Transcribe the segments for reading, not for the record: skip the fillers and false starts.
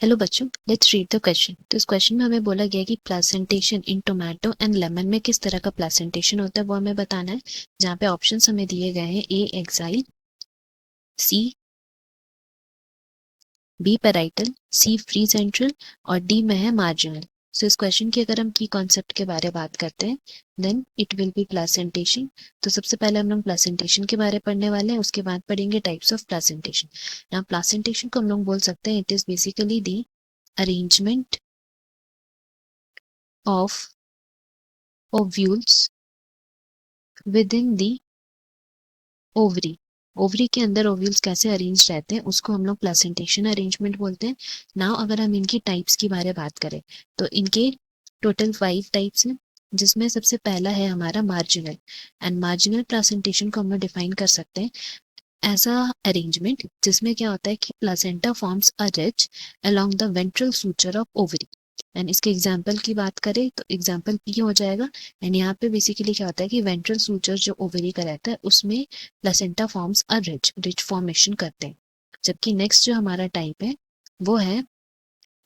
Hello बच्चों, let's read the question. तो इस क्वेश्चन में हमें बोला गया कि placentation in tomato and lemon में किस तरह का प्लेसेंटेशन होता है वो हमें बताना है। जहाँ पे ऑप्शंस हमें दिए गए हैं ए एक्साइल, सी बी पेराइटल, सी फ्री सेंट्रल और डी में है मार्जिनल। सो इस क्वेश्चन की अगर हम की कॉन्सेप्ट के बारे में बात करते हैं then it will be placentation. तो सबसे पहले हम लोग प्लेसेंटेशन के बारे में पढ़ने वाले हैं, उसके बाद पढ़ेंगे टाइप्स ऑफ प्लेसेंटेशन। यहाँ प्लेसेंटेशन को हम लोग बोल सकते हैं it is basically the arrangement of ovules within the ovary। Ovary के अंदर ओव्यूल्स कैसे अरेंज रहते हैं उसको हम लोग प्लेसेंटेशन अरेंजमेंट बोलते हैं। नाउ अगर हम इनकी टाइप्स की बारे बात करें तो इनके टोटल 5 टाइप्स हैं, जिसमें सबसे पहला है हमारा मार्जिनल। एंड मार्जिनल प्लेसेंटेशन को हम लोग डिफाइन कर सकते हैं ऐसा अरेंजमेंट जिसमें क्या होता है कि placenta forms a ridge along the ventral suture of ovary. And इसके एग्जाम्पल की बात करें तो एग्जाम्पल पी हो जाएगा। एंड यहाँ पे बेसिकली क्या होता है कि वेंट्रल सूचर जो ओवरी का रहता है उसमें placenta forms a ridge ridge formation करते हैं। जबकि नेक्स्ट जो हमारा टाइप है वो है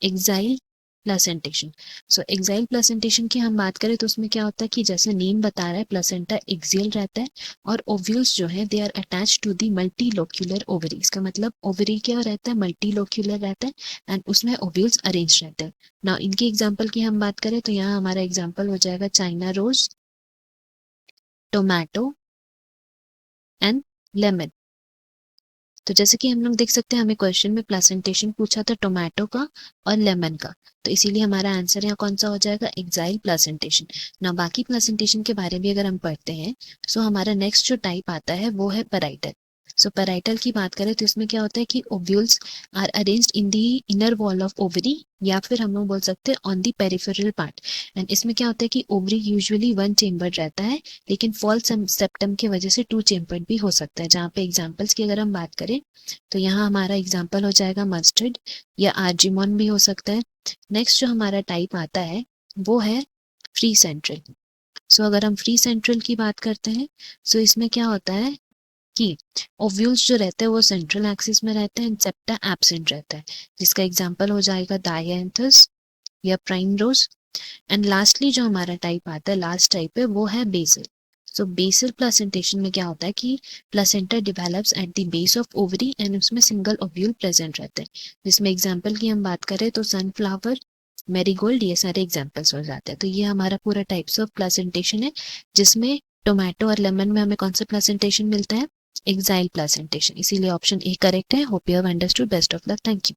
एक्साइल प्लेसेंटेशन। सो एक्साइल प्लेसेंटेशन की हम बात करें तो उसमें क्या होता है कि जैसे नेम बता रहा है प्लेसेंटा एक्सियल रहता है और ओव्यूल्स जो है they are attached to the multilocular ovary. इसका मतलब ओवरी क्या रहता है, मल्टीलोक्यूलर रहता है एंड उसमें ओव्यूल्स अरेंज रहते हैं। ना इनके एग्जाम्पल की हम बात करें तो यहाँ हमारा एग्जाम्पल हो जाएगा China rose, tomato and lemon. तो जैसे कि हम लोग देख सकते हैं हमें क्वेश्चन में प्लेसेंटेशन पूछा था टोमेटो का और लेमन का, तो इसीलिए हमारा आंसर यहाँ कौन सा हो जाएगा, एक्साइल प्लेसेंटेशन। ना बाकी प्लेसेंटेशन के बारे में अगर हम पढ़ते हैं सो हमारा नेक्स्ट जो टाइप आता है वो है पेराइटल। सो पेराइटल की बात करें तो इसमें क्या होता है कि ovules are arranged in the inner wall of ovary या फिर हम लोग बोल सकते हैं on the peripheral part. And इसमें क्या होता है कि ओवरी यूजुअली 1 चेम्बर रहता है, लेकिन फॉल सेप्टम की वजह से 2 चेम्बर भी हो सकता है। जहाँ पे एग्जाम्पल्स की अगर हम बात करें तो यहाँ हमारा एग्जाम्पल हो जाएगा मस्टर्ड या आर्जिमोन भी हो सकता है। नेक्स्ट जो हमारा टाइप आता है वो है फ्री सेंट्रल। सो अगर हम फ्री सेंट्रल की बात करते हैं सो इसमें क्या होता है कि ओव्यूल्स जो रहते हैं वो सेंट्रल एक्सिस में रहते हैं, सेप्टा एब्सेंट रहता है, जिसका एग्जाम्पल हो जाएगा डायंथस या प्राइम रोज। एंड लास्टली जो हमारा टाइप आता है, लास्ट टाइप है वो है बेसल। सो बेसल प्लेसेंटेशन में क्या होता है कि placenta develops at the base of ovary and उसमें सिंगल ओव्यूल प्रेजेंट रहते हैं। जिसमें एग्जाम्पल की हम बात करें तो सनफ्लावर, मैरीगोल्ड, ये सारे एग्जाम्पल्स हो जाते हैं। तो ये हमारा पूरा टाइप्स ऑफ प्लेसेंटेशन है, जिसमें टोमेटो और लेमन में हमें कौन सा प्लेसेंटेशन मिलता है, एक्साइल प्लेसेंटेशन। इसीलिए ऑप्शन ए करेक्ट है। Hope you have understood. Best of luck. Thank you.